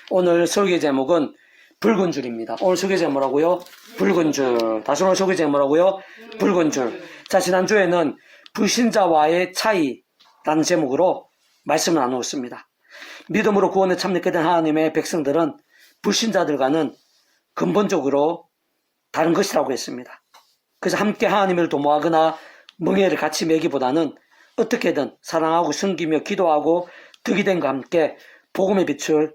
오늘 설계 제목은 붉은 줄입니다. 오늘 설계 제목 뭐라고요? 붉은 줄. 다시 오늘 설계 제목 뭐라고요? 붉은 줄. 자, 지난주에는 불신자와의 차이라는 제목으로 말씀을 나누었습니다. 믿음으로 구원에 참여하게 된 하나님의 백성들은 불신자들과는 근본적으로 다른 것이라고 했습니다. 그래서 함께 하나님을 도모하거나 멍에를 같이 매기보다는 어떻게든 사랑하고 섬기며 기도하고 덕이 된과 함께 복음의 빛을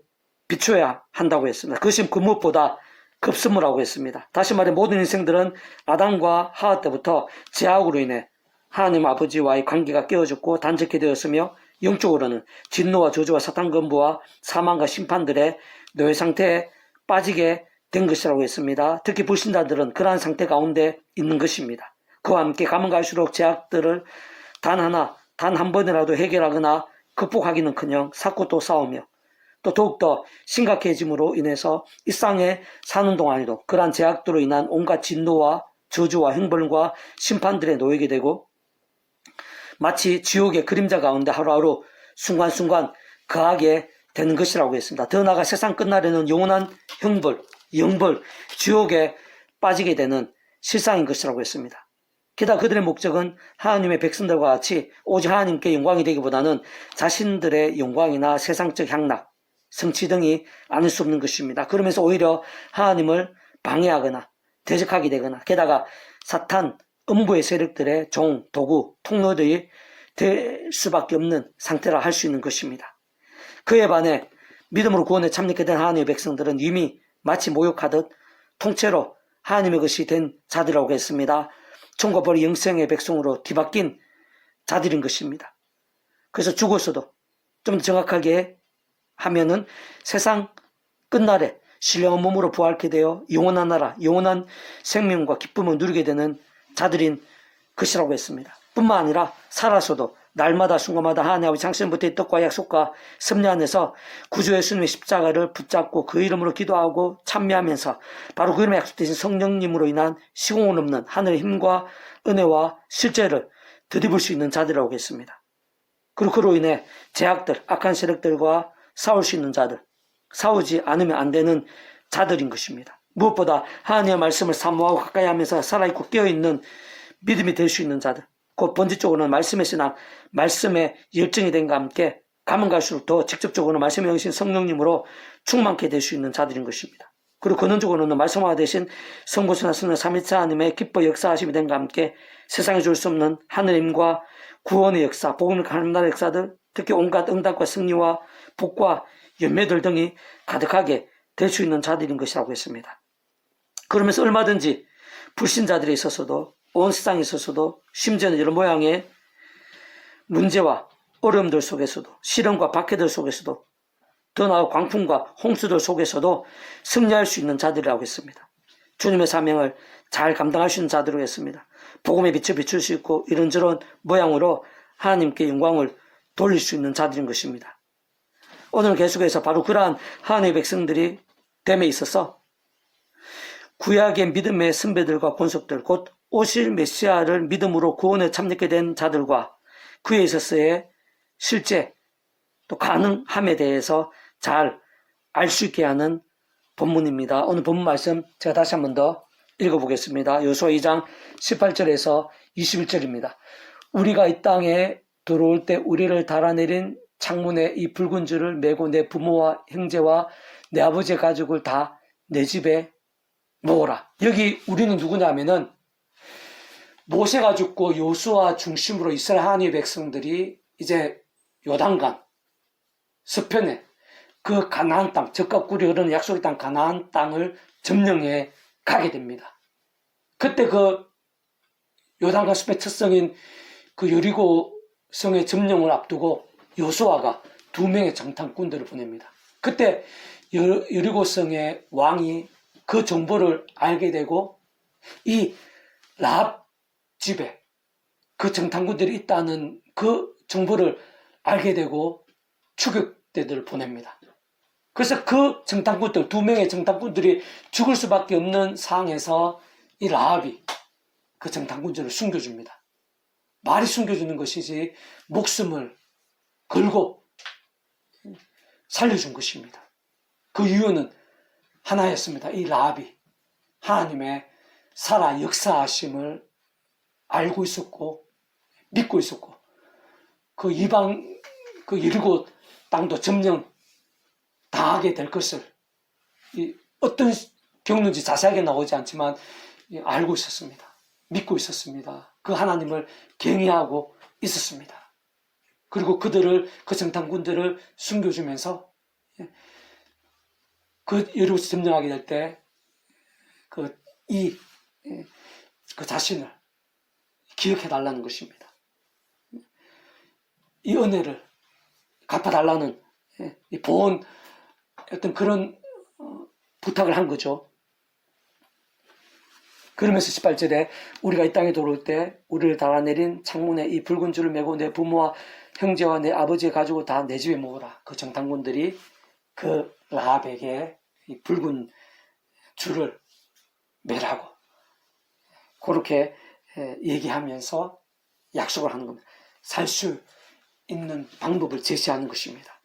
비춰야 한다고 했습니다. 그것이 그 무엇보다 급선무라고 했습니다. 다시 말해 모든 인생들은 아담과 하와 때부터 죄악으로 인해 하나님 아버지와의 관계가 깨어졌고 단절케 되었으며 영적으로는 진노와 저주와 사탄 근부와 사망과 심판들의 노예 상태에 빠지게 된 것이라고 했습니다. 특히 불신자들은 그러한 상태 가운데 있는 것입니다. 그와 함께 가면 갈수록 죄악들을 단 한 번이라도 해결하거나 극복하기는커녕 자꾸 또 싸우며 또 더욱더 심각해짐으로 인해서 일상에 사는 동안에도 그러한 죄악들로 인한 온갖 진노와 저주와 형벌과 심판들에 놓이게 되고 마치 지옥의 그림자 가운데 하루하루 순간순간 거하게 되는 것이라고 했습니다. 더 나아가 세상 끝날에는 영원한 영벌, 지옥에 빠지게 되는 실상인 것이라고 했습니다. 게다가 그들의 목적은 하나님의 백성들과 같이 오직 하나님께 영광이 되기보다는 자신들의 영광이나 세상적 향락, 성취 등이 아닐 수 없는 것입니다. 그러면서 오히려 하나님을 방해하거나 대적하게 되거나 게다가 사탄, 음부의 세력들의 종, 도구, 통로들이 될 수밖에 없는 상태라 할 수 있는 것입니다. 그에 반해 믿음으로 구원에 참여하게 된 하나님의 백성들은 이미 마치 모욕하듯 통째로 하나님의 것이 된 자들이라고 했습니다. 천과 벌의 영생의 백성으로 뒤바뀐 자들인 것입니다. 그래서 죽었어도 좀 더 정확하게 하면은 세상 끝날에 신령한 몸으로 부활케 되어 영원한 나라, 영원한 생명과 기쁨을 누리게 되는 자들인 것이라고 했습니다. 뿐만 아니라 살아서도 날마다 순간마다 하나님 아버지 창세전부터의 뜻과 약속과 섭리 안에서 구주 예수님의 십자가를 붙잡고 그 이름으로 기도하고 참여하면서 바로 그 이름에 약속되신 성령님으로 인한 시공을 없는 하늘의 힘과 은혜와 실제를 드디볼 수 있는 자들이라고 했습니다. 그리고 그로 인해 제약들, 악한 세력들과 싸울 수 있는 자들, 싸우지 않으면 안 되는 자들인 것입니다. 무엇보다 하나님의 말씀을 사모하고 가까이 하면서 살아있고 깨어있는 믿음이 될 수 있는 자들, 그 본질적으로는 말씀의 신앙, 말씀의 열정이 된과 함께 가면 갈수록 더 직접적으로 말씀의 영신 성령님으로 충만케 될 수 있는 자들인 것입니다. 그리고 근원적으로는 말씀화 되신 성부수나 성령 삼위체 하나님의 기뻐 역사하심이 된과 함께 세상에 줄 수 없는 하늘의 힘과 구원의 역사, 복음을 가는 나라의 역사들, 특히 온갖 응답과 승리와 복과 열매들 등이 가득하게 될 수 있는 자들인 것이라고 했습니다. 그러면서 얼마든지 불신자들에 있어서도 온 세상에 있어서도 심지어는 이런 모양의 문제와 어려움들 속에서도 시련과 박해들 속에서도 더 나아 광풍과 홍수들 속에서도 승리할 수 있는 자들이라고 했습니다. 주님의 사명을 잘 감당할 수 있는 자들이라고 했습니다. 복음의 빛을 비출 수 있고 이런저런 모양으로 하나님께 영광을 돌릴 수 있는 자들인 것입니다. 오늘 계속해서 바로 그러한 하나님의 백성들이 됨에 있어서 구약의 믿음의 선배들과 권속들 곧 오실 메시아를 믿음으로 구원에 참여하게 된 자들과 그에 있어서의 실제 또 가능함에 대해서 잘 알 수 있게 하는 본문입니다. 오늘 본문 말씀 제가 다시 한 번 더 읽어보겠습니다. 여호수아 2장 18절에서 21절입니다. 우리가 이 땅에 들어올 때 우리를 달아내린 창문에 이 붉은 줄을 메고 내 부모와 형제와 내 아버지의 가족을 다 내 집에 모으라. 여기 우리는 누구냐면은 모세가 죽고 여호수아 중심으로 이스라엘 하나님의 백성들이 이제 요단강 서편에 그 가나안 땅, 적과 꿀이 흐르는 약속의 땅 가나안 땅을 점령해 가게 됩니다. 그때 그 요단강 숲의 첫 성인 그 여리고 성의 점령을 앞두고 여호수아가 2명의 정탐꾼들을 보냅니다. 그때 여리고 성의 왕이 그 정보를 알게 되고 이 라합 집에 그 정탐꾼들이 있다는 그 정보를 알게 되고 추격대들을 보냅니다. 그래서 그 정탐꾼들, 2명의 정탐꾼들이 죽을 수밖에 없는 상황에서 이 라합이 그 정탐꾼들을 숨겨줍니다. 말이 숨겨주는 것이지 목숨을 걸고 살려준 것입니다. 그 이유는 하나였습니다. 이 라합이 하나님의 살아 역사하심을 알고 있었고 믿고 있었고 그 이방 그 이르고 땅도 점령 당하게 될 것을 어떤 경로인지 자세하게 나오지 않지만 알고 있었습니다. 믿고 있었습니다. 그 하나님을 경외하고 있었습니다. 그리고 그 정탐꾼들을 숨겨주면서 그 여리고 점령하게 될 때 그 자신을 기억해달라는 것입니다. 이 은혜를 갚아달라는 이 보온 어떤 그런 부탁을 한 거죠. 그러면서 18절에 우리가 이 땅에 들어올 때 우리를 달아내린 창문에 이 붉은 줄을 메고 내 부모와 형제와 내 아버지의 가족을 다 내 집에 모으라. 그 정탐꾼들이 그 라합에게 이 붉은 줄을 매라고 그렇게 얘기하면서 약속을 하는 겁니다. 살 수 있는 방법을 제시하는 것입니다.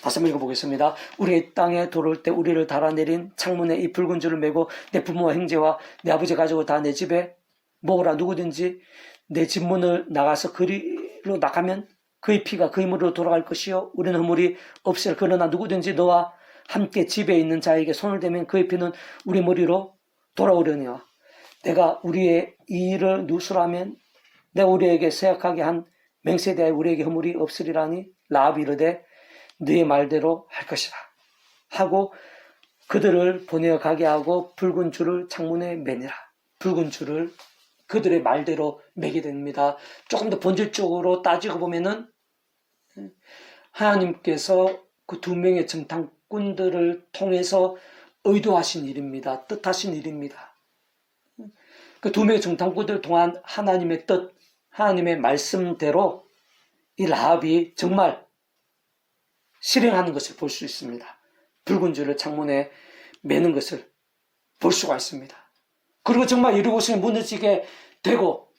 다시 한번 읽어보겠습니다. 우리 이 땅에 들어올 때 우리를 달아내린 창문에 이 붉은 줄을 메고 내 부모와 형제와 내 아버지 가족을 다 내 집에 모으라. 누구든지 내 집 문을 나가서 그리로 나가면 그의 피가 그의 무리로 돌아갈 것이요 우리는 허물이 없을. 그러나 누구든지 너와 함께 집에 있는 자에게 손을 대면 그의 피는 우리 머리로 돌아오려니와 내가 우리의 이 일을 누수라면 내가 우리에게 세약하게 한 맹세에 대하여 우리에게 허물이 없으리라니 라합이 이르되 너의 말대로 할 것이라 하고 그들을 보내어 가게 하고 붉은 줄을 창문에 매니라. 붉은 줄을 그들의 말대로 매게 됩니다. 조금 더 본질적으로 따지고 보면은 하나님께서 그 두 명의 정탐꾼들을 통해서 의도하신 일입니다. 뜻하신 일입니다. 그 두 명의 정탐꾼들 동안 하나님의 뜻, 하나님의 말씀대로 이 라합이 정말 실행하는 것을 볼 수 있습니다. 붉은 줄을 창문에 매는 것을 볼 수가 있습니다. 그리고 정말 여리고성이 무너지게 되고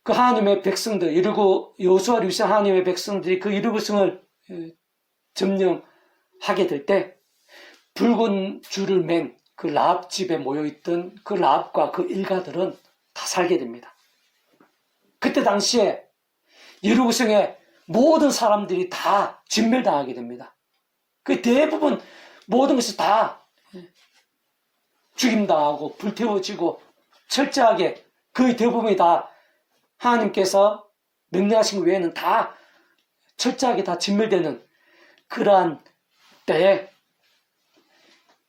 그 하나님의 백성들, 여호수아를 위시한 하나님의 백성들이 그 여리고성을 점령하게 될 때 붉은 줄을 맨 그 라합 집에 모여있던 그 라합과 그 일가들은 다 살게 됩니다. 그때 당시에 여리고성의 모든 사람들이 다 진멸당하게 됩니다. 그 대부분 모든 것이 다 죽임당하고 불태워지고 철저하게 거의 대부분이 다 하나님께서 명령하신 것 외에는 다 철저하게 다 진멸되는 그러한 때에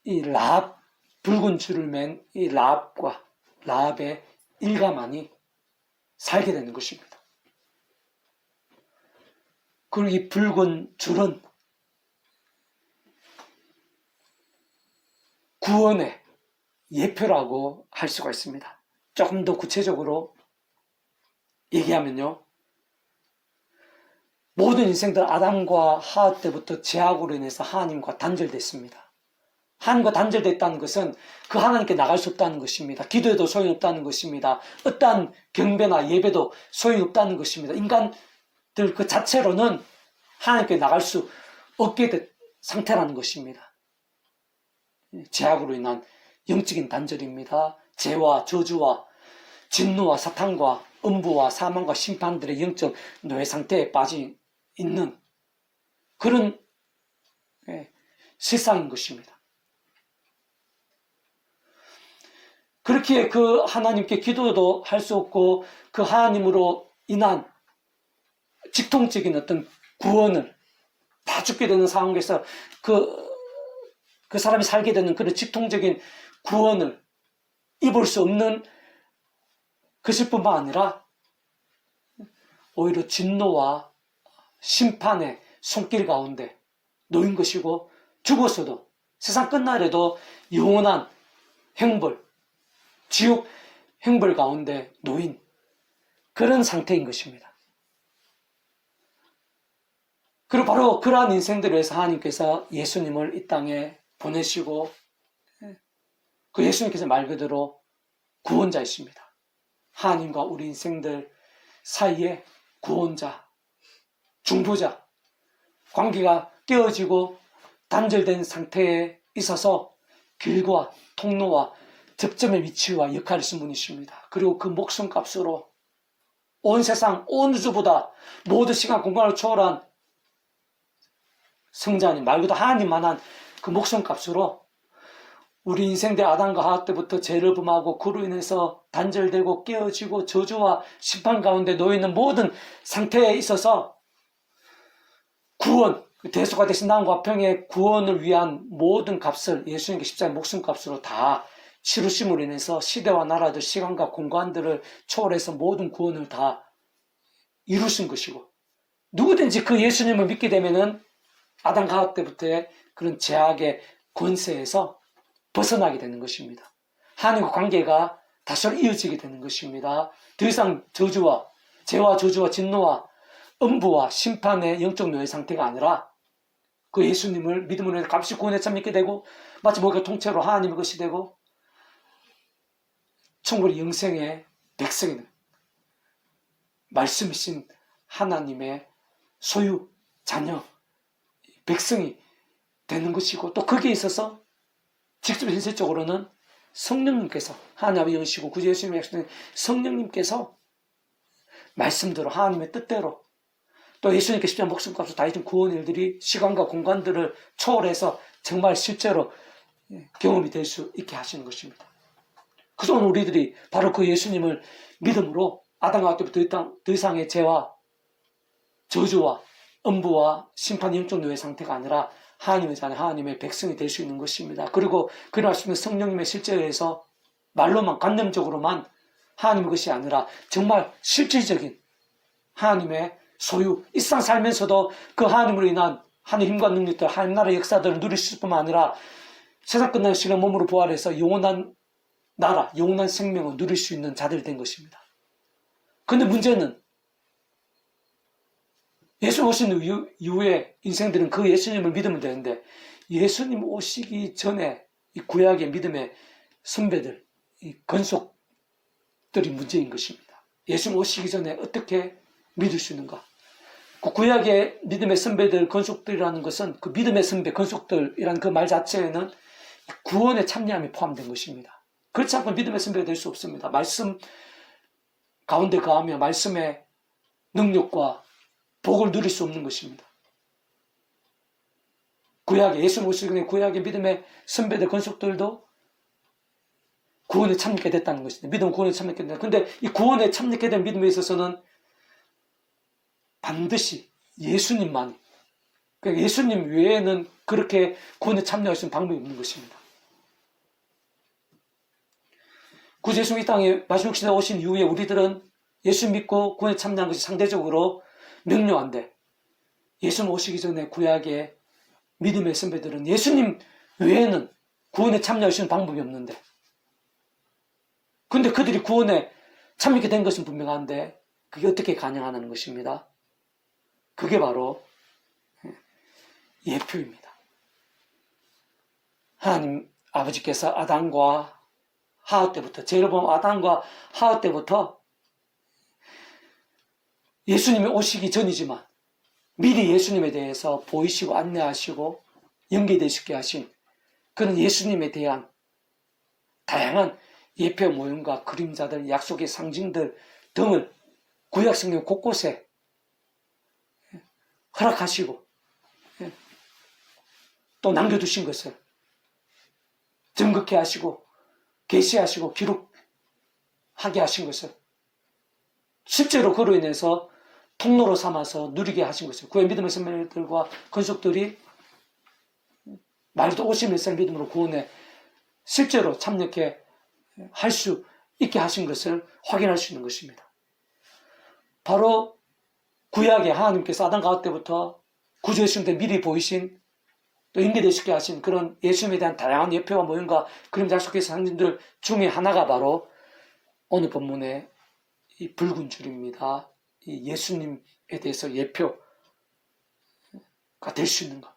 이 라합, 붉은 줄을 맨 이 라합과 라합의 일가만이 살게 되는 것입니다. 그리고 이 붉은 줄은 구원의 예표라고 할 수가 있습니다. 조금 더 구체적으로 얘기하면요. 모든 인생들 아담과 하와 때부터 죄악으로 인해서 하나님과 단절됐습니다. 하나님과 단절됐다는 것은 그 하나님께 나갈 수 없다는 것입니다. 기도해도 소용없다는 것입니다. 어떠한 경배나 예배도 소용없다는 것입니다. 인간들 그 자체로는 하나님께 나갈 수 없게 된 상태라는 것입니다. 죄악으로 인한 영적인 단절입니다. 죄와 저주와 진노와 사탄과 음부와 사망과 심판들의 영적 노예 상태에 빠져 있는 그런 세상인 것입니다. 그렇게 그 하나님께 기도도 할 수 없고 그 하나님으로 인한 직통적인 어떤 구원을 다 죽게 되는 상황에서 그 사람이 살게 되는 그런 직통적인 구원을 입을 수 없는 것일 뿐만 아니라 오히려 진노와 심판의 손길 가운데 놓인 것이고 죽었어도 세상 끝날에도 영원한 형벌, 지옥 형벌 가운데 놓인 그런 상태인 것입니다. 그리고 바로 그러한 인생들을 위해서 하나님께서 예수님을 이 땅에 보내시고 그 예수님께서 말 그대로 구원자이십니다. 하나님과 우리 인생들 사이에 구원자, 중보자, 관계가 깨어지고 단절된 상태에 있어서 길과 통로와 접점의 위치와 역할을 하신 분이십니다. 그리고 그 목숨값으로 온 세상, 온 우주보다 모든 시간 공간을 초월한 성자님, 말 그대로 하나님만한 그 목숨값으로 우리 인생대 아담과 하와 때부터 죄를 범하고 그로 인해서 단절되고 깨어지고 저주와 심판 가운데 놓여있는 모든 상태에 있어서 구원, 대속가 되신 나음과 평의 구원을 위한 모든 값을 예수님께 십자가의 목숨값으로 다 치르심으로 인해서 시대와 나라들, 시간과 공간들을 초월해서 모든 구원을 다 이루신 것이고, 누구든지 그 예수님을 믿게 되면은 아담과 하와 때부터의 그런 죄악의 권세에서 벗어나게 되는 것입니다. 하나님과 관계가 다시로 이어지게 되는 것입니다. 더 이상 저주와 죄와 저주와 진노와 음부와 심판의 영적 노예 상태가 아니라 그 예수님을 믿음으로 해서 값이 구원에 참 믿게 되고 마치 모두가 통째로 하나님의 것이 되고 천국의 영생의 백성이 되는 말씀이신 하나님의 소유, 자녀, 백성이 되는 것이고 또 거기에 있어서 직접 현실적으로는 성령님께서 하나님의 영이시고 구주 예수님의 약속된 성령님께서 말씀대로 하나님의 뜻대로 또 예수님께 십자가 목숨값으로 다 해준 구원 일들이 시간과 공간들을 초월해서 정말 실제로 경험이 될 수 있게 하시는 것입니다. 그래서 오늘 우리들이 바로 그 예수님을 믿음으로 아담과 때부터 더 이상의 죄와 저주와 음부와 심판 영적 노예 상태가 아니라 하나님의 자녀, 하나님의 백성이 될 수 있는 것입니다. 그리고 그날 수 있는 성령님의 실제에서 말로만, 관념적으로만 하나님의 것이 아니라 정말 실질적인 하나님의 소유, 이 세상 살면서도 그 하나님으로 인한 하나님의 힘과 능력들, 하나님 나라의 역사들을 누리실 뿐만 아니라 세상 끝나는 시간 몸으로 부활해서 영원한 나라, 영원한 생명을 누릴 수 있는 자들이 된 것입니다. 그런데 문제는 예수 오신 이후에 인생들은 그 예수님을 믿으면 되는데 예수님 오시기 전에 이 구약의 믿음의 선배들, 이 건속들이 문제인 것입니다. 예수님 오시기 전에 어떻게 믿을 수 있는가? 그 구약의 믿음의 선배들, 건속들이라는 것은 그 믿음의 선배, 건속들이라는 그 말 자체에는 구원의 참여함이 포함된 것입니다. 그렇지 않고 믿음의 선배가 될 수 없습니다. 말씀 가운데 거하며 말씀의 능력과 복을 누릴 수 없는 것입니다. 구약의 예수 오시기 전에 구약의 믿음의 선배들, 건속들도 구원에 참여하게 됐다는 것입니다. 믿음은 구원에 참여하게 된다. 그런데 이 구원에 참여하게 된 믿음에 있어서는 반드시 예수님만, 그러니까 예수님 외에는 그렇게 구원에 참여할 수 있는 방법이 없는 것입니다. 구주 예수님이 이 땅에 마지막 시대에 오신 이후에 우리들은 예수 믿고 구원에 참여한 것이 상대적으로 명료한데 예수님 오시기 전에 구약의 믿음의 선배들은 예수님 외에는 구원에 참여할 수 있는 방법이 없는데 근데 그들이 구원에 참여하게 된 것은 분명한데 그게 어떻게 가능하냐는 것입니다. 그게 바로 예표입니다. 하나님 아버지께서 아담과 하와 때부터 죄를 범한 아담과 하와 때부터 예수님이 오시기 전이지만 미리 예수님에 대해서 보이시고 안내하시고 연계되시게 하신 그런 예수님에 대한 다양한 예표 모형과 그림자들, 약속의 상징들 등을 구약 성경 곳곳에 허락하시고 또 남겨두신 것을 증거케 하시고 계시하시고 기록하게 하신 것을 실제로 그로 인해서 통로로 삼아서 누리게 하신 것을 구의 믿음의 선배들과 건속들이 말도 오심 일생 믿음으로 구원에 실제로 참여케 할 수 있게 하신 것을 확인할 수 있는 것입니다. 바로 구약의 하나님께서 아담과 하와 때부터 구주 예수님께 미리 보이신 또 연계되시게 하신 그런 예수님에 대한 다양한 예표와 모형과 그림 약속의 상징들 중에 하나가 바로 오늘 본문의 이 붉은 줄입니다. 이 예수님에 대해서 예표가 될 수 있는 것.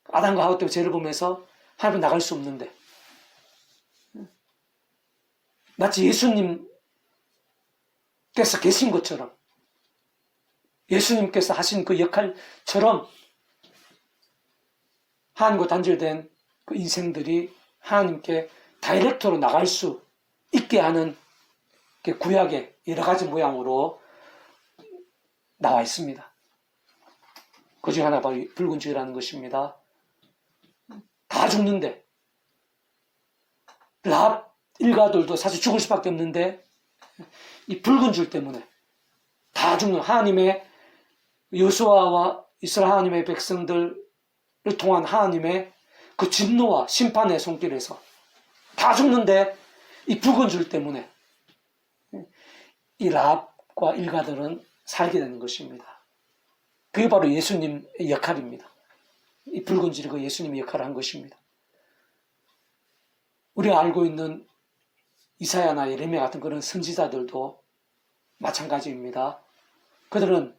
아담과 하와 때부터 죄를 보면서 하나님 나갈 수 없는데 마치 예수님께서 계신 것처럼 예수님께서 하신 그 역할처럼 하나님과 단절된 그 인생들이 하나님께 다이렉트로 나갈 수 있게 하는 구약의 여러 가지 모양으로 나와 있습니다. 그 중에 하나가 바로 붉은 줄이라는 것입니다. 다 죽는데 라합 일가들도 사실 죽을 수밖에 없는데 이 붉은 줄 때문에 다 죽는 하나님의 여호수아와 이스라엘 하나님의 백성들을 통한 하나님의 그 진노와 심판의 손길에서 다 죽는데 이 붉은 줄 때문에 이 라합과 일가들은 살게 되는 것입니다. 그게 바로 예수님의 역할입니다. 이 붉은 줄이 그 예수님의 역할을 한 것입니다. 우리가 알고 있는 이사야나 예레미야 같은 그런 선지자들도 마찬가지입니다. 그들은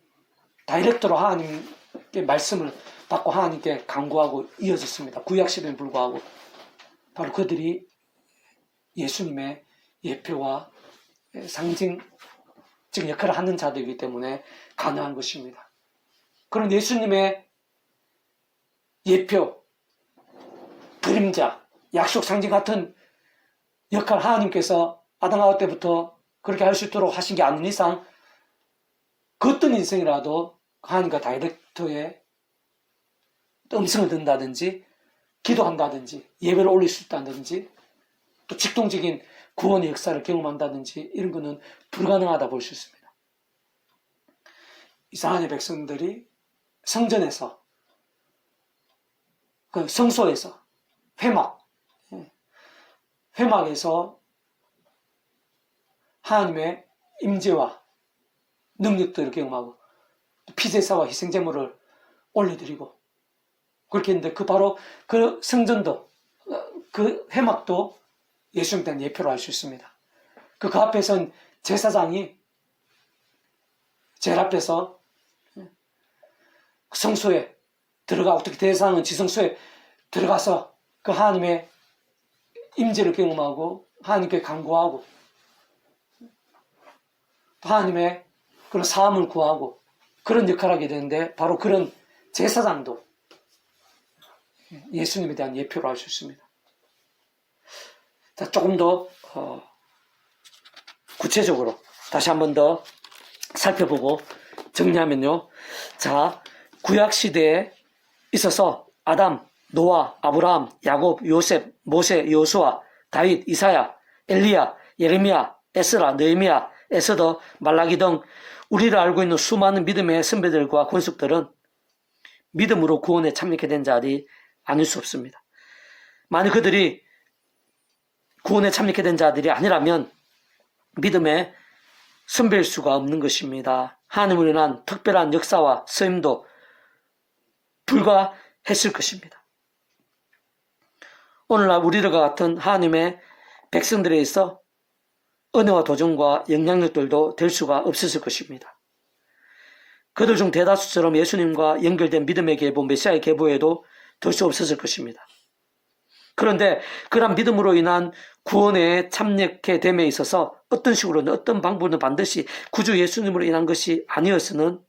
다이렉트로 하나님께 말씀을 받고 하나님께 간구하고 이어졌습니다. 구약 시대에 불구하고 바로 그들이 예수님의 예표와 상징적 역할을 하는 자들이기 때문에 가능한 것입니다. 그런 예수님의 예표, 그림자, 약속 상징 같은 역할 하나님께서 아담 하와 때부터 그렇게 할 수 있도록 하신 게 아닌 이상 그 어떤 인생이라도 하나님과 다이렉트의 음성을 듣는다든지 기도한다든지 예배를 올릴 수 있다든지 또 직동적인 구원의 역사를 경험한다든지 이런 것은 불가능하다 볼 수 있습니다. 이스라엘 백성들이 성전에서 그 성소에서 회막에서 하나님의 임재와 능력들을 경험하고 피제사와 희생제물을 올려드리고 그렇게 했는데 그 바로 그 성전도 그 회막도 예수님에 대한 예표로 알 수 있습니다. 그 앞에선 제사장이 제일 앞에서 성소에 들어가 어떻게 대제사장은 지성소에 들어가서 그 하나님의 임재를 경험하고 하나님께 간구하고 하나님의 그런 사함을 구하고 그런 역할을 하게 되는데 바로 그런 제사장도 예수님에 대한 예표로 알 수 있습니다. 자, 조금 더 구체적으로 다시 한 번 더 살펴보고 정리하면요. 자, 구약 시대에 있어서 아담, 노아, 아브라함, 야곱, 요셉, 모세, 여호수아, 다윗, 이사야, 엘리야, 예레미야, 에스라, 느헤미야, 에스더, 말라기 등 우리를 알고 있는 수많은 믿음의 선배들과 권속들은 믿음으로 구원에 참여하게 된 자들이 아닐 수 없습니다. 만약 그들이 구원에 참여하게 된 자들이 아니라면 믿음의 선배일 수가 없는 것입니다. 하나님으로 인한 특별한 역사와 쓰임도 불가했을 것입니다. 오늘날 우리들과 같은 하나님의 백성들에 있어 은혜와 도전과 영향력들도 될 수가 없었을 것입니다. 그들 중 대다수처럼 예수님과 연결된 믿음의 계보, 메시아의 계보에도 될 수 없었을 것입니다. 그런데 그런 믿음으로 인한 구원에 참여하게 됨에 있어서 어떤 식으로든 어떤 방법으로든 반드시 구주 예수님으로 인한 것이 아니어서는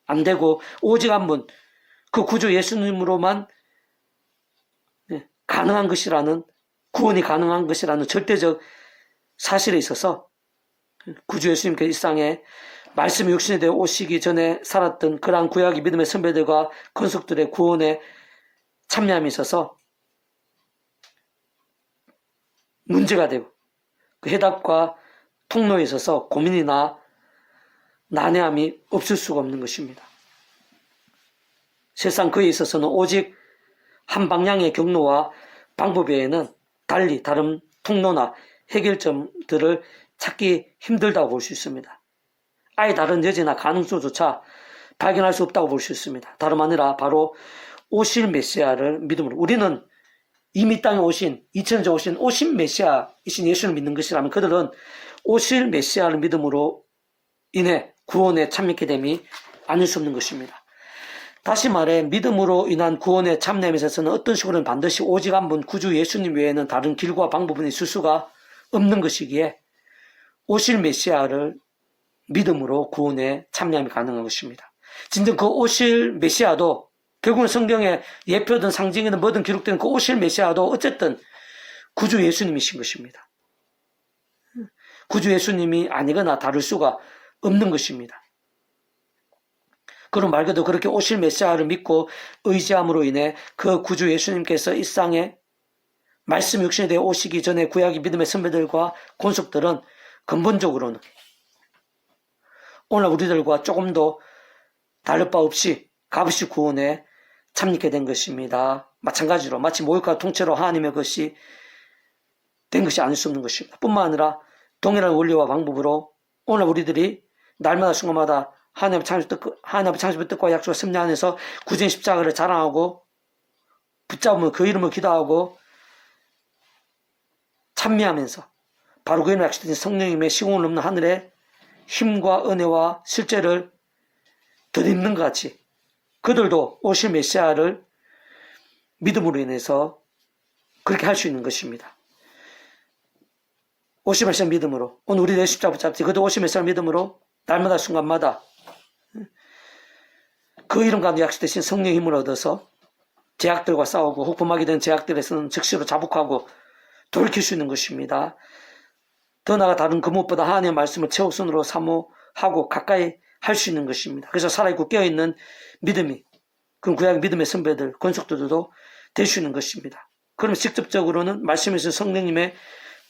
안 되고 오직 한 분, 그 구주 예수님으로만 가능한 것이라는, 구원이 가능한 것이라는 절대적 사실에 있어서 구주 예수님께서 이 세상에 말씀이 육신이 되어 오시기 전에 살았던 그러한 구약의 믿음의 선배들과 권속들의 구원에 참여함에 있어서 문제가 되고 그 해답과 통로에 있어서 고민이나 난해함이 없을 수가 없는 것입니다. 세상 그에 있어서는 오직 한 방향의 경로와 방법 외에는 달리 다른 통로나 해결점들을 찾기 힘들다고 볼 수 있습니다. 아예 다른 여지나 가능성조차 발견할 수 없다고 볼 수 있습니다. 다름 아니라 바로 오실 메시아를 믿음으로, 우리는 이미 땅에 오신, 2000년 전 오신 메시아이신 예수를 믿는 것이라면 그들은 오실 메시아를 믿음으로 인해 구원에 참여하게 됨이 아닐 수 없는 것입니다. 다시 말해 믿음으로 인한 구원에 참여함에 있어서는 어떤 식으로는 반드시 오직 한 분 구주 예수님 외에는 다른 길과 방법은 있을 수가 없는 것이기에 오실 메시아를 믿음으로 구원에 참여함이 가능한 것입니다. 진정 그 오실 메시아도 결국은 성경에 예표든 상징이든 뭐든 기록된 그 오실 메시아도 어쨌든 구주 예수님이신 것입니다. 구주 예수님이 아니거나 다를 수가 없는 것입니다. 그럼 말 그대로 그렇게 오실 메시아를 믿고 의지함으로 인해 그 구주 예수님께서 이 땅에 말씀 육신에 대해 오시기 전에 구약의 믿음의 선배들과 권속들은 근본적으로는 오늘 우리들과 조금 더 다를 바 없이 값없이 구원에 참여하게 된 것입니다. 마찬가지로 마치 모욕과 통째로 하나님의 것이 된 것이 아닐 수 없는 것입니다. 뿐만 아니라 동일한 원리와 방법으로 오늘 우리들이 날마다 순간마다 하나님 창조의 뜻과 약속과 섭리 안에서 구주의 십자가를 자랑하고 붙잡으면 그 이름을 기도하고 찬미하면서 바로 그 이름을 약속된 성령님의 시공을 넘는 하늘의 힘과 은혜와 실제를 덧입는 것 같이 그들도 오실 메시아를 믿음으로 인해서 그렇게 할 수 있는 것입니다. 오실 메시아 믿음으로 오늘 우리 내 십자가 붙잡지 그들 오실 메시아 믿음으로 날마다 순간마다 그 이름 가운데 약속되신 성령의 힘을 얻어서 제약들과 싸우고 혹범하게 된 제약들에서는 즉시로 자복하고 돌이킬 수 있는 것입니다. 더 나아가 다른 그 무엇보다 하나님의 말씀을 최우선으로 사모하고 가까이 할 수 있는 것입니다. 그래서 살아있고 깨어있는 믿음이 그런 구약 믿음의 선배들, 권속들도 될 수 있는 것입니다. 그러면 직접적으로는 말씀에서 성령님의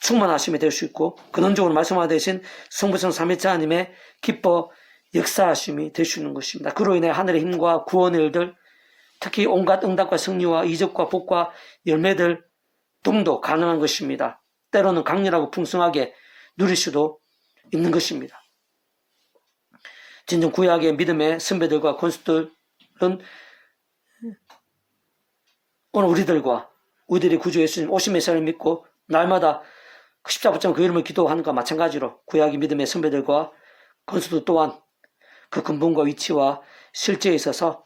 충만하심이 될 수 있고 근원적으로 말씀화 되신 성부성 삼위체 하나님의 기뻐 역사하심이 될 수 있는 것입니다. 그로 인해 하늘의 힘과 구원의 일들, 특히 온갖 응답과 승리와 이적과 복과 열매들 등도 가능한 것입니다. 때로는 강렬하고 풍성하게 누릴 수도 있는 것입니다. 진정 구약의 믿음의 선배들과 권수들은 오늘 우리들이 구주 예수님 오신 메시아를 믿고 날마다 십자가 붙잡은 그 이름을 기도하는 것과 마찬가지로 구약의 믿음의 선배들과 권수들 또한 그 근본과 위치와 실제에 있어서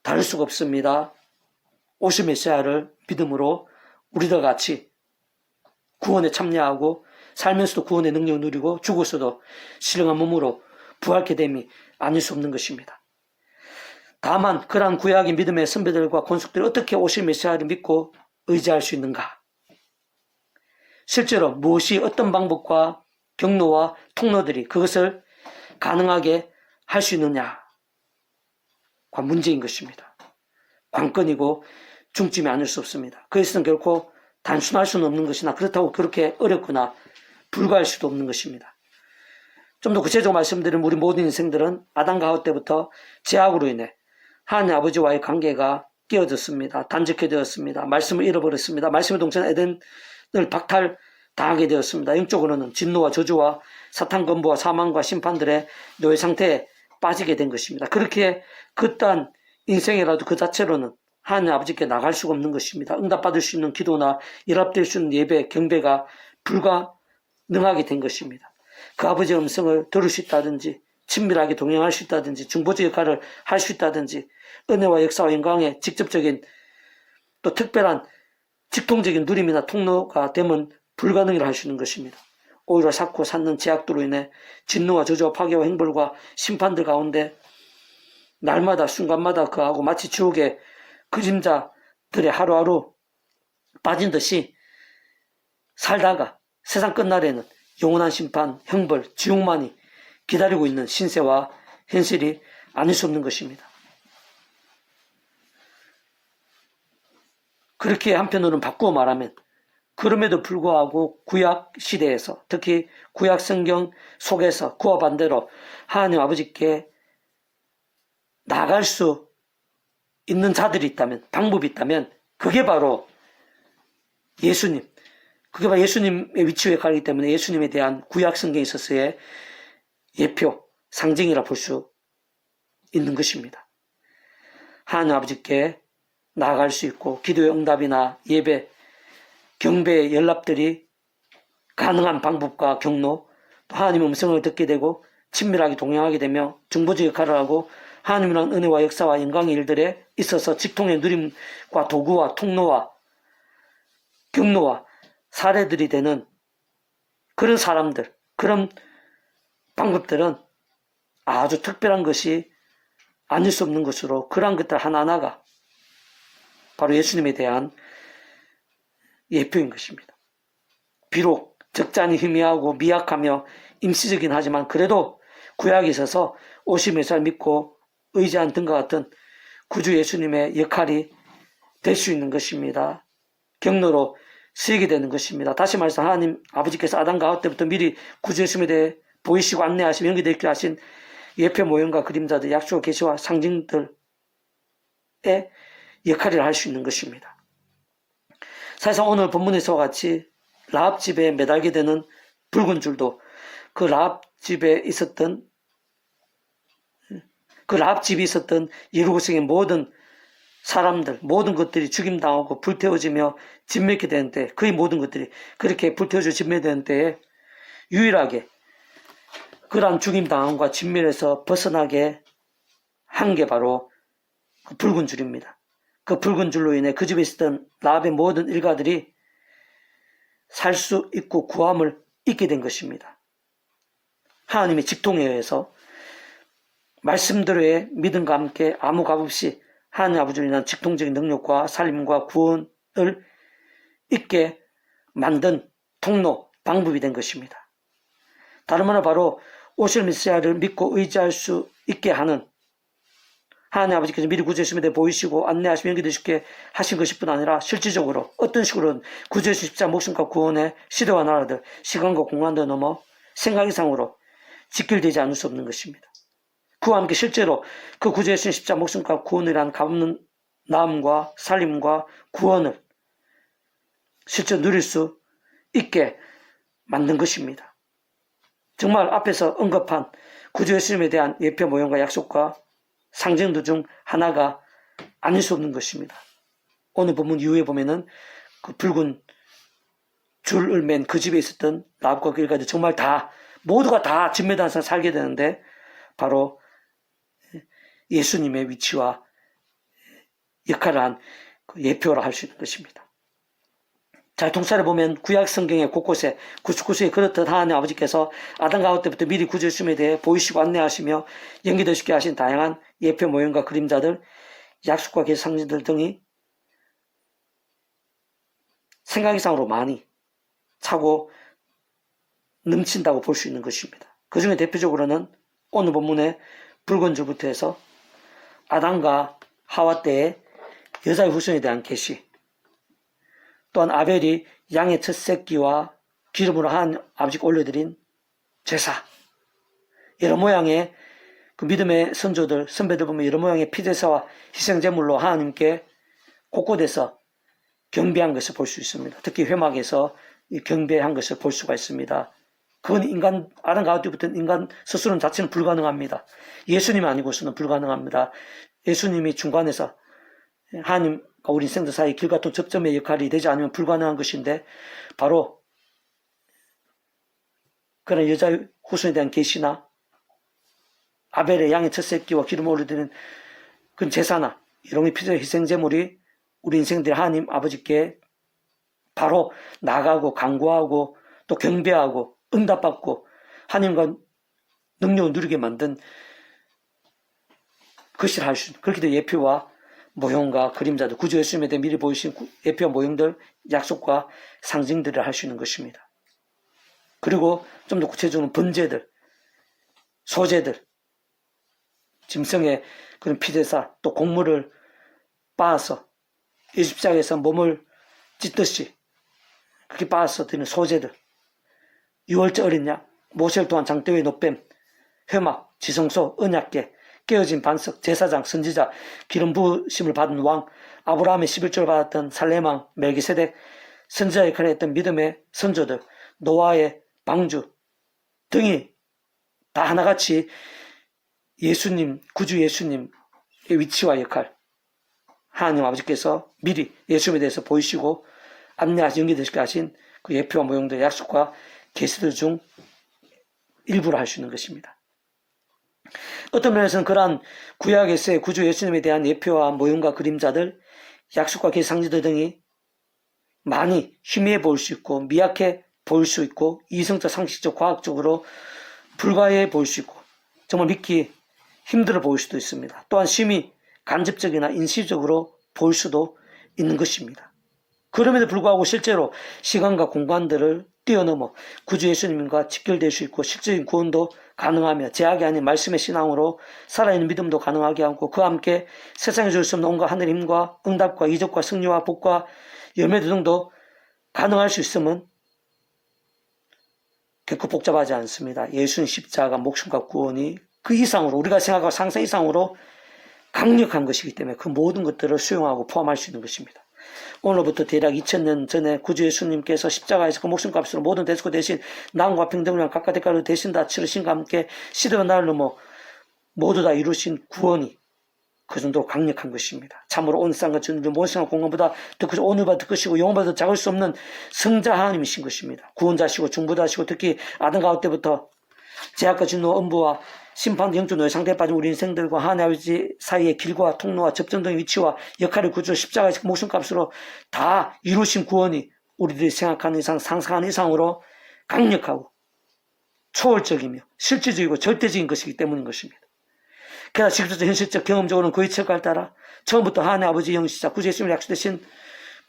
다를 수가 없습니다. 오실 메시아를 믿음으로 우리들 같이 구원에 참여하고 살면서도 구원의 능력을 누리고 죽어서도 신령한 몸으로 부활케 됨이 아닐 수 없는 것입니다. 다만 그러한 구약의 믿음의 선배들과 권속들이 어떻게 오실 메시아를 믿고 의지할 수 있는가? 실제로 무엇이 어떤 방법과 경로와 통로들이 그것을 가능하게 할 수 있느냐가 문제인 것입니다. 관건이고 중점이 아닐 수 없습니다. 그것은 결코 단순할 수는 없는 것이나 그렇다고 그렇게 어렵거나 불가할 수도 없는 것입니다. 좀 더 구체적으로 말씀드리면 우리 모든 인생들은 아담과 하와 때부터 죄악으로 인해 하나님 아버지와의 관계가 깨어졌습니다. 단절케 되었습니다. 말씀을 잃어버렸습니다. 말씀의 동천 에덴을 박탈당하게 되었습니다. 영적으로는 진노와 저주와 사탄 건부와 사망과 심판들의 노예 상태에 빠지게 된 것입니다. 그렇게 그딴 인생이라도 그 자체로는 하나님 아버지께 나갈 수가 없는 것입니다. 응답받을 수 있는 기도나 연합될 수 있는 예배, 경배가 불가능하게 된 것입니다. 그 아버지의 음성을 들을 수 있다든지 친밀하게 동행할 수 있다든지 중보자 역할을 할 수 있다든지 은혜와 역사와 영광의 직접적인 또 특별한 직통적인 누림이나 통로가 되면 불가능이라 할 수 있는 것입니다. 오히려 삭고 쌓는 제약들로 인해 진노와 저주와 파괴와 행벌과 심판들 가운데 날마다 순간마다 그하고 마치 지옥의 그림자들의 하루하루 빠진 듯이 살다가 세상 끝날에는 영원한 심판, 형벌, 지옥만이 기다리고 있는 신세와 현실이 아닐 수 없는 것입니다. 그렇게 한편으로는 바꾸어 말하면 그럼에도 불구하고 구약 시대에서 특히 구약 성경 속에서 그와 반대로 하나님 아버지께 나갈 수 있는 자들이 있다면 방법이 있다면 그게 바로 예수님 그게 바로 예수님의 위치에 가기 때문에 예수님에 대한 구약 성경에 있어서의 예표, 상징이라 볼 수 있는 것입니다. 하나님 아버지께 나아갈 수 있고 기도의 응답이나 예배, 경배의 연락들이 가능한 방법과 경로, 또 하나님의 음성을 듣게 되고 친밀하게 동행하게 되며 중보자 역할을 하고 하나님이란 은혜와 역사와 영광의 일들에 있어서 직통의 누림과 도구와 통로와 경로와 사례들이 되는 그런 사람들, 그런 방법들은 아주 특별한 것이 아닐 수 없는 것으로 그러한 것들 하나하나가 바로 예수님에 대한 예표인 것입니다. 비록 적잖이 희미하고 미약하며 임시적이긴 하지만 그래도 구약에 있어서 오심의 살 믿고 의지한 등과 같은 구주 예수님의 역할이 될 수 있는 것입니다. 경로로 쓰이게 되는 것입니다. 다시 말해서 하나님 아버지께서 아담과 하와 때부터 미리 구주 예수님에 대해 보이시고 안내하시며 연기되게 하신 예표 모형과 그림자들, 약속 계시와 상징들의 역할을 할 수 있는 것입니다. 사실상 오늘 본문에서와 같이 라합 집에 매달게 되는 붉은 줄도 그 라합 집에 있었던 예루살렘의 모든 사람들, 모든 것들이 죽임당하고 불태워지며 진멸게 되는데, 거의 모든 것들이 그렇게 불태워져 진멸되는 때에 유일하게 그러한 죽임당함과 진멸에서 벗어나게 한 게 바로 그 붉은 줄입니다. 그 붉은 줄로 인해 그 집에 있었던 라합의 모든 일가들이 살 수 있고 구함을 잊게 된 것입니다. 하나님의 직통에 의해서 말씀대로의 믿음과 함께 아무 값 없이 하나님 아버지로 인한 직통적인 능력과 살림과 구원을 잊게 만든 통로, 방법이 된 것입니다. 다른 말로 바로 오실 메시아를 믿고 의지할 수 있게 하는 하나님 아버지께서 미리 구주의 대해 보이시고 안내하시며 연기되시게 하신 것일 뿐 아니라 실질적으로 어떤 식으로든 구주의 십자가 목숨과 구원의 시대와 나라들, 시간과 공간도 넘어 생각 이상으로 직결되지 않을 수 없는 것입니다. 그와 함께 실제로 그 구주의 십자가 목숨과 구원이라는 값없는 나음과 살림과 구원을 실제로 누릴 수 있게 만든 것입니다. 정말 앞에서 언급한 구주 예수님에 대한 예표 모형과 약속과 상징들 중 하나가 아닐 수 없는 것입니다. 오늘 본문 이후에 보면은 그 붉은 줄을 맨 그 집에 있었던 라합과 그 일가들 정말 다 모두가 다 진멸당해서 살게 되는데 바로 예수님의 위치와 역할을 한 그 예표라 할 수 있는 것입니다. 자, 동사를 보면 구약 성경의 곳곳에 구석구석에 그렇듯 하나님 아버지께서 아담과 하와 때부터 미리 구주 예수님에 대해 보이시고 안내하시며 연기되시게 하신 다양한 예표 모형과 그림자들, 약속과 계시 상징들 등이 생각 이상으로 많이 차고 넘친다고 볼 수 있는 것입니다. 그 중에 대표적으로는 오늘 본문의 붉은 줄부터 해서 아담과 하와 때의 여자의 후손에 대한 계시, 또한 아벨이 양의 첫 새끼와 기름으로 하나님 아버지께 올려드린 제사, 여러 모양의 그 믿음의 선조들, 선배들 보면 여러 모양의 피제사와 희생제물로 하나님께 곳곳에서 경배한 것을 볼 수 있습니다. 특히 회막에서 경배한 것을 볼 수가 있습니다. 그건 인간, 아담과 하와 때부터 인간 스스로는 자체는 불가능합니다. 예수님이 아니고서는 불가능합니다. 예수님이 중간에서 하나님과 우리 인생들 사이 길 같은 접점의 역할이 되지 않으면 불가능한 것인데, 바로 그런 여자의 후손에 대한 계시나 아벨의 양의 첫 새끼와 기름을 올려드리는 그런 제사나 이런 피조의 희생제물이 우리 인생들이 하나님 아버지께 바로 나가고 간구하고 또 경배하고 응답받고 하나님과 능력을 누리게 만든 것이라 할 수 있는, 그렇게 예표와 모형과 그림자들, 구주 예수님에 대해 미리 보이신 예표와 모형들, 약속과 상징들을 할 수 있는 것입니다. 그리고 좀 더 구체적으로 번제들, 소제들, 짐승의 그런 피제사, 또 곡물을 빻아서 십자가에서 몸을 찢듯이 그렇게 빻아서 드리는 소제들, 유월절 어린 양, 모세를 통한 장대의 노뱀, 회막, 지성소, 언약궤, 깨어진 반석, 제사장, 선지자, 기름 부으심을 받은 왕, 아브라함의 11조를 받았던 살레망, 멜기세덱, 선지자 역할을 했던 믿음의 선조들, 노아의 방주 등이 다 하나같이 예수님, 구주 예수님의 위치와 역할, 하나님 아버지께서 미리 예수님에 대해서 보이시고 안내하시 연기되시게 하신 그 예표와 모형들, 약속과 계시들 중 일부를 할 수 있는 것입니다. 어떤 면에서는 그러한 구약에서의 구주 예수님에 대한 예표와 모형과 그림자들, 약속과 계시 상징들 등이 많이 희미해 보일 수 있고 미약해 보일 수 있고 이성적, 상식적, 과학적으로 불가해 보일 수 있고 정말 믿기 힘들어 보일 수도 있습니다. 또한 심히 간접적이나 인시적으로 보일 수도 있는 것입니다. 그럼에도 불구하고 실제로 시간과 공간들을 뛰어넘어 구주 예수님과 직결될 수 있고 실질적인 구원도 가능하며 제약이 아닌 말씀의 신앙으로 살아있는 믿음도 가능하게 하고 그와 함께 세상에 줄 수 없는 온갖 하늘의 힘과 응답과 이적과 승리와 복과 열매 등도 가능할 수 있음은 결코 복잡하지 않습니다. 예수님 십자가 목숨과 구원이 그 이상으로 우리가 생각하고 상상 이상으로 강력한 것이기 때문에 그 모든 것들을 수용하고 포함할 수 있는 것입니다. 오늘부터 대략 2000년 전에 구주 예수님께서 십자가에서 그 목숨값으로 모든 대속을 대신 나음과 평등을 위한 각각 대가를 대신 다 치르신과 함께 시대와 나를 넘어 모두 다 이루신 구원이 그 정도로 강력한 것입니다. 참으로 온 세상과 전부 모든 세상 공간보다 더 크시고 오늘보다 더 크시고 영원보다 더 작을 수 없는 성자 하나님이신 것입니다. 구원자시고 중보자시고 특히 아담 가울 때부터 제약과 진노 엄부와 심판 영적 노예 상태에 빠진 우리 인생들과 하나님 아버지 사이의 길과 통로와 접점 등의 위치와 역할을 구조 십자가에서 목숨값으로 다 이루신 구원이 우리들이 생각하는 이상 상상하는 이상으로 강력하고 초월적이며 실질적이고 절대적인 것이기 때문인 것입니다. 게다가 직접적 현실적 경험적으로는 그의 철과를 따라 처음부터 하나님 아버지 영시자 구주 예수님을 약속되신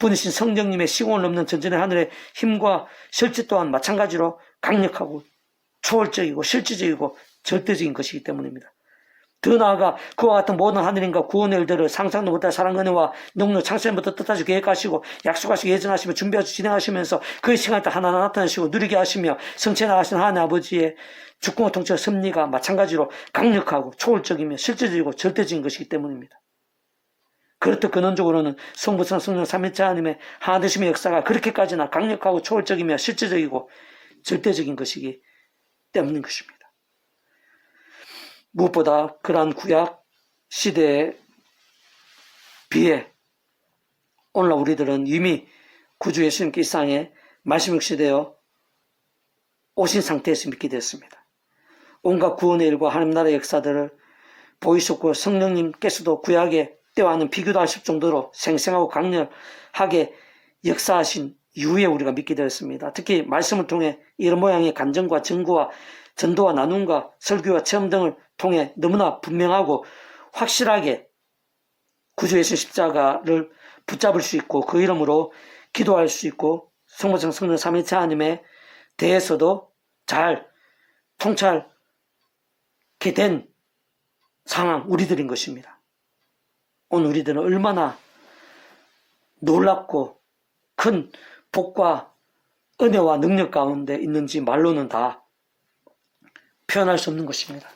분이신 성령님의 시공을 넘는 전전의 하늘의 힘과 실제 또한 마찬가지로 강력하고 초월적이고 실질적이고 절대적인 것이기 때문입니다. 더 나아가 그와 같은 모든 하늘인과 구원의 일들을 상상도 못할 사랑 은혜와 능력 창세전부터 뜻하시고 계획하시고 약속하시고 예정하시며 준비하시고 진행하시면서 그의 시간에 따라 하나하나 나타나시고 누리게 하시며 성취해 나가시는 하나님 아버지의 주권과 통치와 섭리가 마찬가지로 강력하고 초월적이며 실질적이고 절대적인 것이기 때문입니다. 그렇듯 근원적으로는 성부, 성령, 삼위일체 하나님의 하나되심의 역사가 그렇게까지나 강력하고 초월적이며 실질적이고 절대적인 것이기 때문인 것입니다. 무엇보다 그러한 구약 시대에 비해 오늘날 우리들은 이미 구주 예수님께 이 땅에 말씀 육시되어 오신 상태에서 믿게 되었습니다. 온갖 구원의 일과 하나님 나라의 역사들을 보이셨고 성령님께서도 구약의 때와는 비교도 하실 정도로 생생하고 강렬하게 역사하신 이후에 우리가 믿게 되었습니다. 특히 말씀을 통해 이런 모양의 간증과 증거와 전도와 나눔과 설교와 체험 등을 통해 너무나 분명하고 확실하게 구주 예수 십자가를 붙잡을 수 있고 그 이름으로 기도할 수 있고 성부성 성령 삼위일체 하나님에 대해서도 잘 통찰하게 된 상황 우리들인 것입니다. 오늘 우리들은 얼마나 놀랍고 큰 복과 은혜와 능력 가운데 있는지 말로는 다 표현할 수 없는 것입니다.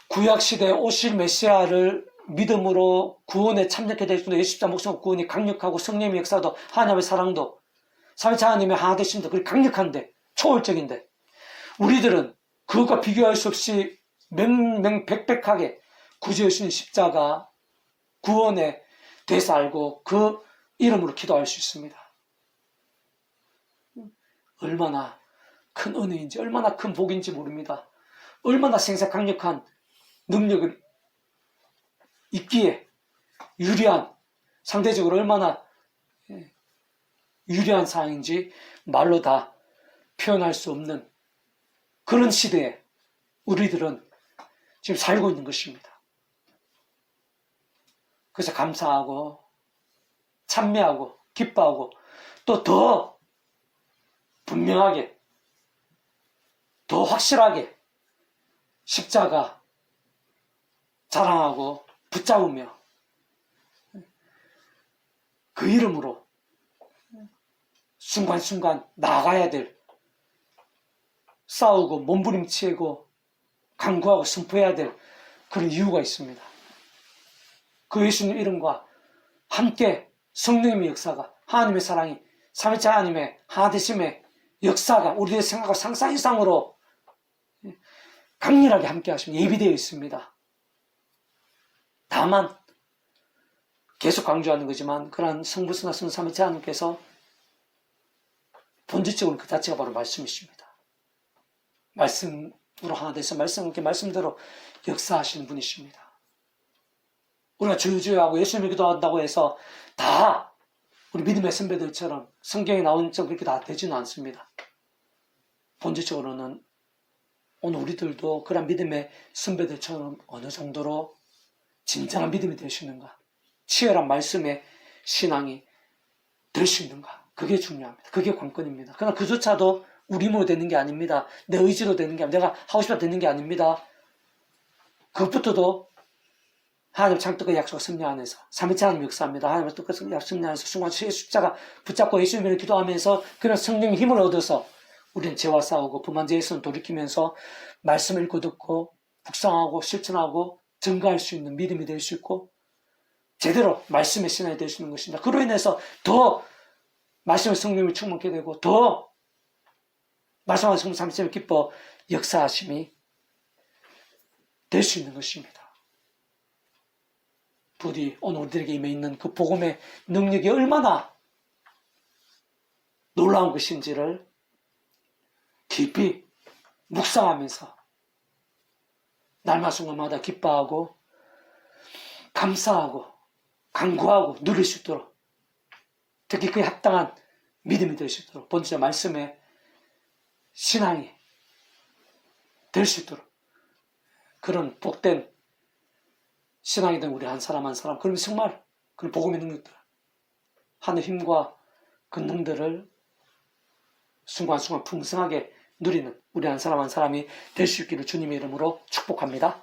구약시대에 오실 메시아를 믿음으로 구원에 참여하게 될 수, 예수십자 목숨 구원이 강력하고 성령의 역사도 하나님의 사랑도 삼위일체 하나님의 하나 되심도 그리 강력한데 초월적인데 우리들은 그것과 비교할 수 없이 명명백백하게 구주 예수님 십자가 구원에 대해서 알고 그 이름으로 기도할 수 있습니다. 얼마나 큰 은혜인지 얼마나 큰 복인지 모릅니다. 얼마나 생사 강력한 능력을 있기에 유리한 상대적으로 얼마나 유리한 상황인지 말로 다 표현할 수 없는 그런 시대에 우리들은 지금 살고 있는 것입니다. 그래서 감사하고 찬미하고 기뻐하고 또 더 분명하게 더 확실하게 십자가 자랑하고 붙잡으며 그 이름으로 순간순간 나가야 될 싸우고 몸부림치고 간구하고 선포해야 될 그런 이유가 있습니다. 그 예수님 이름과 함께 성령님의 역사가 하나님의 사랑이 삼위일체 하나님의 하나되심의 역사가 우리의 생각과 상상 이상으로 강렬하게 함께 하시면 예비되어 있습니다. 다만 계속 강조하는 거지만 그러한 성부성자 성령 삼위일체 하나님께서 본질적으로 그 자체가 바로 말씀이십니다. 말씀으로 하나 돼서 말씀대로 역사하시는 분이십니다. 우리가 주여주여하고 예수님을 기도한다고 해서 다 우리 믿음의 선배들처럼 성경에 나온 점 그렇게 다 되지는 않습니다. 본질적으로는 오늘 우리들도 그런 믿음의 선배들처럼 어느 정도로 진정한 믿음이 될 수 있는가, 치열한 말씀의 신앙이 될 수 있는가, 그게 중요합니다. 그게 관건입니다. 그러나 그조차도 우리 힘으로 되는 게 아닙니다. 내 의지로 되는 게 아닙니다. 내가 하고 싶어 되는 게 아닙니다. 그것부터도 하나님 창뜻의 약속 승리 안에서 3일째 하나님 역사합니다. 하나님의 뜻의 약속 승리 안에서 순간 십자가 붙잡고 예수님을 기도하면서 그런 성령의 힘을 얻어서 우리는 죄와 싸우고 부만죄에서는 돌이키면서 말씀을 읽고 듣고 묵상하고 실천하고 증거할 수 있는 믿음이 될 수 있고 제대로 말씀의 신앙이 될 수 있는 것입니다. 그로 인해서 더 말씀의 성령을 충만케 되고 더 말씀하신 성령 삼위일체 기뻐 역사하심이 될 수 있는 것입니다. 부디 오늘 우리들에게 임해 있는 그 복음의 능력이 얼마나 놀라운 것인지를 깊이 묵상하면서 날마다 순간마다 기뻐하고 감사하고 간구하고 누릴 수 있도록, 특히 그에 합당한 믿음이 될 수 있도록, 본주의 말씀의 신앙이 될 수 있도록 그런 복된 신앙이 된 우리 한 사람 한 사람, 그러면 정말 그런 복음의 능력들, 하늘 힘과 권능들을 순간순간 풍성하게 누리는 우리 한 사람 한 사람이 될 수 있기를 주님의 이름으로 축복합니다.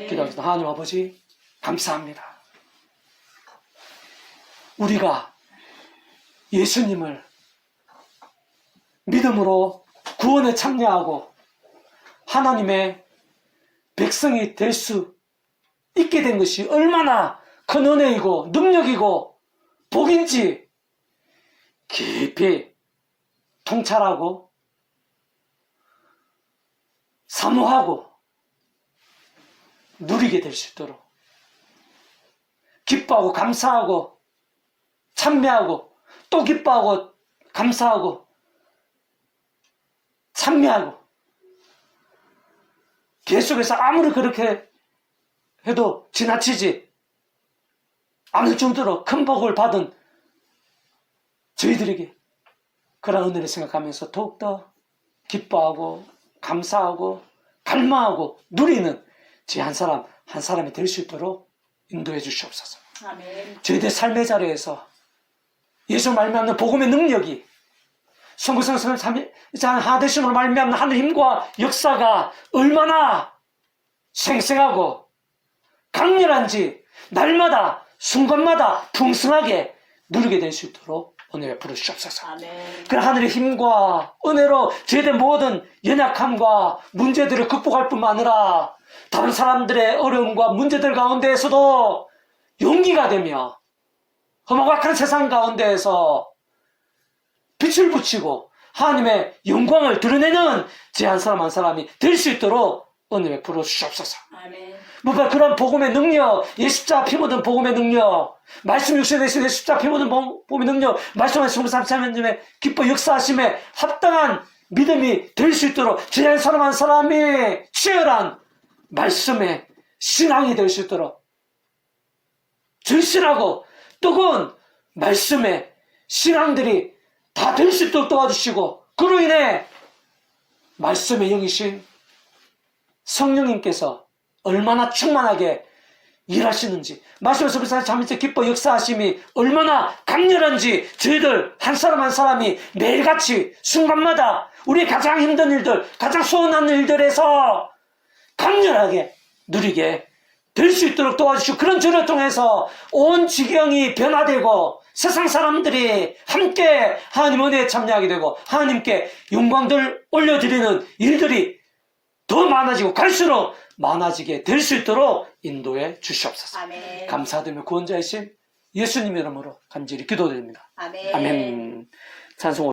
기도하겠습니다. 하나님 아버지 감사합니다. 우리가 예수님을 믿음으로 구원에 참여하고 하나님의 백성이 될 수 있게 된 것이 얼마나 큰 은혜이고 능력이고 복인지 깊이 통찰하고 사모하고 누리게 될 수 있도록 기뻐하고 감사하고 찬미하고 또 기뻐하고 감사하고 찬미하고 계속해서 아무리 그렇게 해도 지나치지 않을 정도로 큰 복을 받은 저희들에게 그런 은혜를 생각하면서 더욱더 기뻐하고 감사하고 갈망하고 누리는 제 한 사람 한 사람이 될 수 있도록 인도해 주시옵소서. 아멘. 저희들 삶의 자리에서 예수 말미암는 복음의 능력이 성부성성 하나되심으로 말미암는 하늘 힘과 역사가 얼마나 생생하고 강렬한지 날마다 순간마다 풍성하게 누리게 될 수 있도록 은혜를 부르시옵소서. 아멘. 그 하늘의 힘과 은혜로 저희들 모든 연약함과 문제들을 극복할 뿐만 아니라 다른 사람들의 어려움과 문제들 가운데에서도 용기가 되며 험악한 세상 가운데에서 빛을 붙이고 하나님의 영광을 드러내는 제 한 사람 한 사람이 될 수 있도록 은혜 베풀어 주시옵소서. 아멘. 무엇보다 그런 복음의 능력, 예수자 피 묻은 복음의 능력, 말씀 육신에 대신 예수자 피 묻은 복음의 능력, 말씀하신 성삼차면님의 기뻐 역사하심에 합당한 믿음이 될 수 있도록 제 한 사람 한 사람이 치열한 말씀의 신앙이 될 수 있도록 절실하고 뜨거운 말씀의 신앙들이 다 될 수 있도록 도와주시고 그로 인해 말씀의 영이신 성령님께서 얼마나 충만하게 일하시는지 말씀에서 우리 잠시 기뻐 역사하심이 얼마나 강렬한지 저희들 한 사람 한 사람이 매일같이 순간마다 우리의 가장 힘든 일들 가장 소원한 일들에서 강렬하게 누리게 될 수 있도록 도와주시고 그런 저를 통해서 온 지경이 변화되고 세상 사람들이 함께 하나님 은혜에 참여하게 되고 하나님께 영광들 올려드리는 일들이 더 많아지고 갈수록 많아지게 될 수 있도록 인도해 주시옵소서. 아멘. 감사드리며 구원자이신 예수님 이름으로 간절히 기도드립니다. 아멘. 아멘. 찬송